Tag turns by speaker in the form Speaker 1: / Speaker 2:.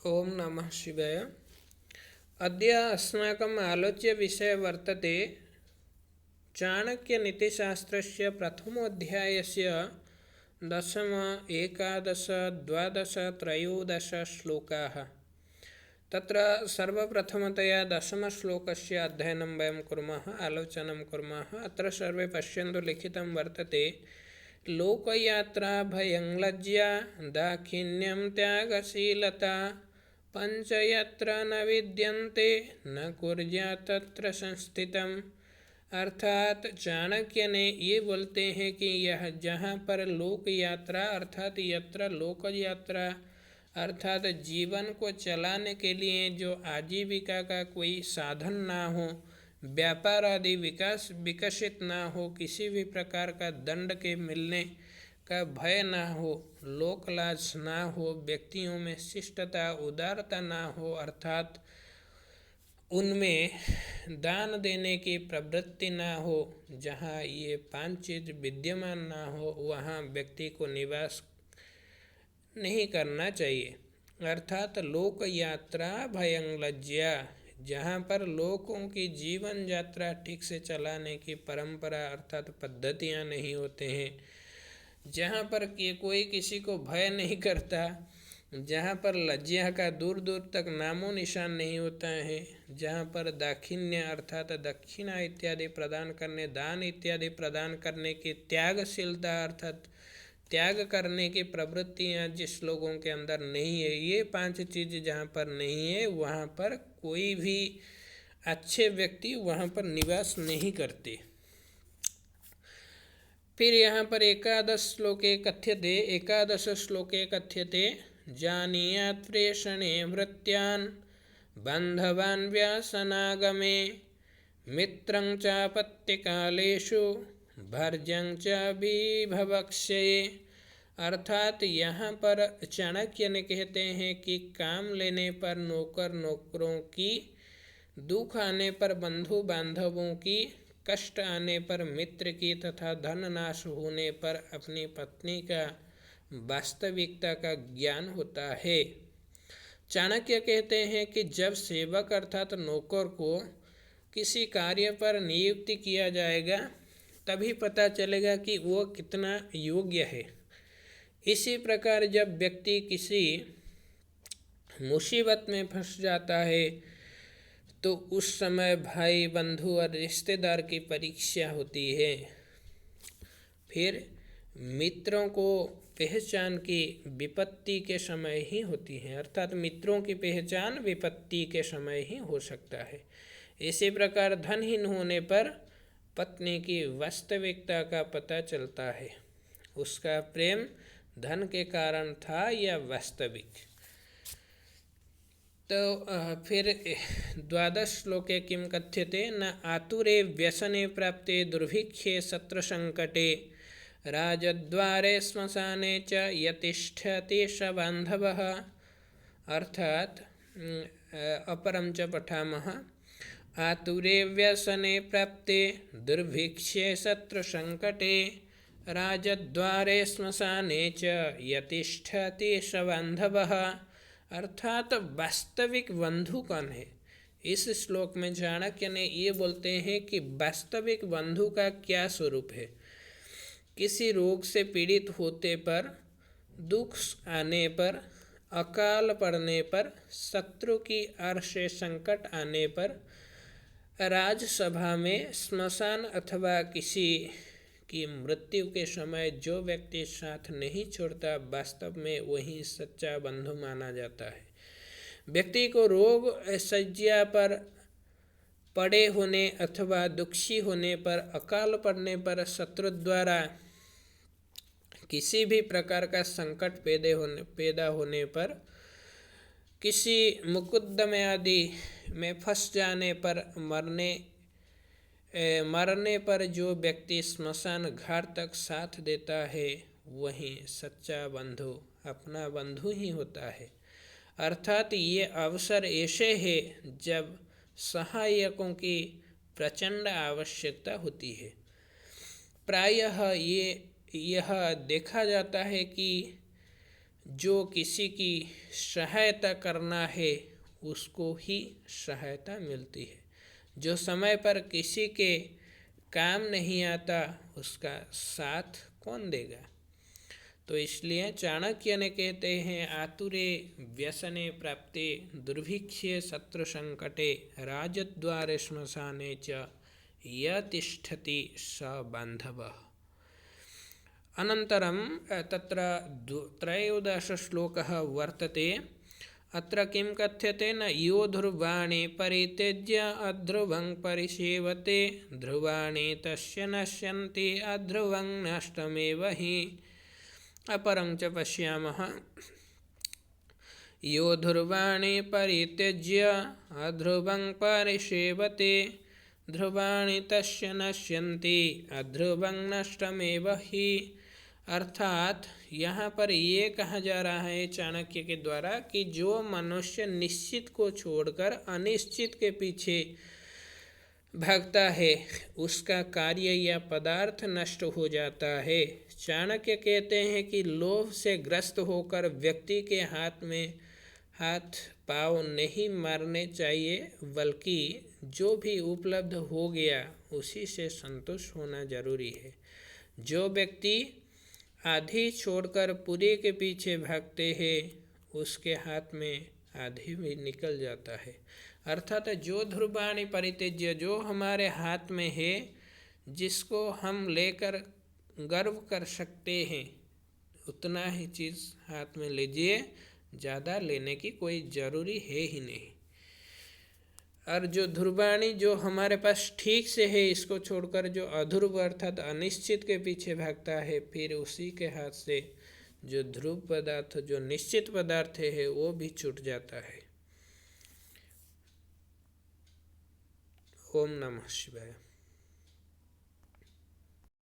Speaker 1: ओम नमः शिवाय। अद्य अस्माकम् आलोच्य विषय वर्तते चाणक्यनीतिशास्त्रस्य प्रथमोऽध्यायस्य दशम एकादश द्वादश त्रयोदश श्लोकाः। तत्र सर्वप्रथमतया दशमश्लोकस्य अध्ययनं वयं कुर्मः, आलोचनं कुर्मः। अत्र सर्वे पश्यन्तु, लिखितं वर्तते लोकयात्रा भयं लज्जा दाक्षिण्यं त्यागशीलता पंच यत्र न विद्यन्ते न कुर्यात् तत्र संस्थितम्। अर्थात चाणक्य ने ये बोलते हैं कि यह जहाँ पर लोक यात्रा अर्थात यत्र लोक यात्रा अर्थात जीवन को चलाने के लिए जो आजीविका का कोई साधन ना हो, व्यापार आदि विकास विकसित ना हो, किसी भी प्रकार का दंड के मिलने का भय ना हो, लोकलाज ना हो, व्यक्तियों में शिष्टता उदारता ना हो, अर्थात उनमें दान देने की प्रवृत्ति ना हो, जहाँ ये पांच चीज विद्यमान ना हो वहाँ व्यक्ति को निवास नहीं करना चाहिए। अर्थात लोक यात्रा भयं लज्जा, जहाँ पर लोगों की जीवन यात्रा ठीक से चलाने की परंपरा अर्थात पद्धतियाँ नहीं होते हैं, जहाँ पर कोई किसी को भय नहीं करता, जहाँ पर लज्जा का दूर दूर तक नामो निशान नहीं होता है, जहाँ पर दाक्षिण्य अर्थात दक्षिणा इत्यादि प्रदान करने, दान इत्यादि प्रदान करने की त्यागशीलता अर्थात त्याग करने की प्रवृत्तियाँ जिस लोगों के अंदर नहीं है, ये पांच चीज़ जहाँ पर नहीं है वहाँ पर कोई भी अच्छे व्यक्ति वहाँ पर निवास नहीं करते। फिर यहाँ पर एकादश श्लोके कथ्यते जानीयात् प्रेषणे वृत्त्यान् बान्धवान् व्यासनागमे मित्रं चापत्तिकालेषु भर्जं च विभवक्ष्ये। अर्थात यहाँ पर चाणक्य ने कहते हैं कि काम लेने पर नौकरों की, दुख आने पर बंधु बांधवों की, कष्ट आने पर मित्र की तथा धन नाश होने पर अपनी पत्नी का वास्तविकता का ज्ञान होता है। चाणक्य कहते हैं कि जब सेवक अर्थात नौकर को किसी कार्य पर नियुक्ति किया जाएगा तभी पता चलेगा कि वो कितना योग्य है। इसी प्रकार जब व्यक्ति किसी मुसीबत में फंस जाता है तो उस समय भाई बंधु और रिश्तेदार की परीक्षा होती है। फिर मित्रों को पहचान की विपत्ति के समय ही होती है, अर्थात मित्रों की पहचान विपत्ति के समय ही हो सकता है। इसी प्रकार धनहीन होने पर पत्नी की वास्तविकता का पता चलता है, उसका प्रेम धन के कारण था या वास्तविक। तो फिर द्वादश श्लोके किं कथ्यते न आतुरे व्यसने प्राप्ते दुर्भिक्षे शत्रुसंकटे राजद्वारे श्मशाने च यतिष्ठति स बान्धवः। अर्थात अपरं च पठामः आतुरे व्यसने प्राप्ते दुर्भिक्षे शत्रुसंकटे राजद्वारे श्मशाने च यतिष्ठति स बान्धवः। अर्थात वास्तविक बंधु कौन है? इस श्लोक में चाणक्य ने ये बोलते हैं कि वास्तविक बंधु का क्या स्वरूप है। किसी रोग से पीड़ित होते पर, दुख आने पर, अकाल पड़ने पर, शत्रु की आड़ से संकट आने पर, राजसभा में, श्मशान अथवा किसी की मृत्यु के समय जो व्यक्ति साथ नहीं छोड़ता, वास्तव में वही सच्चा बंधु माना जाता है। व्यक्ति को रोग शैय्या पर पड़े होने अथवा दुखी होने पर, अकाल पड़ने पर, शत्रु द्वारा किसी भी प्रकार का संकट पैदा होने पर, किसी मुकदमे आदि में फंस जाने पर, मरने पर जो व्यक्ति स्मशान घाट तक साथ देता है वही सच्चा बंधु अपना बंधु ही होता है। अर्थात ये अवसर ऐसे है जब सहायकों की प्रचंड आवश्यकता होती है। प्रायः यह देखा जाता है कि जो किसी की सहायता करना है उसको ही सहायता मिलती है। जो समय पर किसी के काम नहीं आता उसका साथ कौन देगा। तो इसलिए चाणक्य ने कहते हैं, आतुरे व्यसने प्राप्ते दुर्भिक्षे शत्रु संकटे राजद्वारे श्मशाने च य तिष्ठति स बान्धवः। अनन्तरं तत्र त्रयोदशश्लोकः वर्तते। अत्र किं कथ्यते न यो ध्रुवाणि परित्यज्य अध्रुवं परिसेवते ध्रुवाणि तस्य नश्यन्ति अध्रुवं नष्टमेव हि। अपरं च पश्यामः, यो ध्रुवाणि परित्यज्य अध्रुवं परिसेवते ध्रुवाणि तस्य नश्यन्ति अध्रुवं नष्टमेव हि। अर्थात यहाँ पर ये कहा जा रहा है चाणक्य के द्वारा कि जो मनुष्य निश्चित को छोड़कर अनिश्चित के पीछे भागता है उसका कार्य या पदार्थ नष्ट हो जाता है। चाणक्य कहते हैं कि लोभ से ग्रस्त होकर व्यक्ति के हाथ पाँव नहीं मारने चाहिए, बल्कि जो भी उपलब्ध हो गया उसी से संतुष्ट होना जरूरी है। जो व्यक्ति आधी छोड़कर पूरे के पीछे भागते हैं उसके हाथ में आधी भी निकल जाता है। अर्थात जो ध्रुवाणि परित्यज्य, जो हमारे हाथ में है, जिसको हम लेकर गर्व कर सकते हैं, उतना ही चीज़ हाथ में लीजिए, ज़्यादा लेने की कोई ज़रूरी है ही नहीं। और जो ध्रुवाणी जो हमारे पास ठीक से है, इसको छोड़कर जो अध्रुव अर्थात अनिश्चित के पीछे भागता है, फिर उसी के हाथ से जो ध्रुव पदार्थ, जो निश्चित पदार्थ है, वो भी छूट जाता है। ओम नमः शिवाय।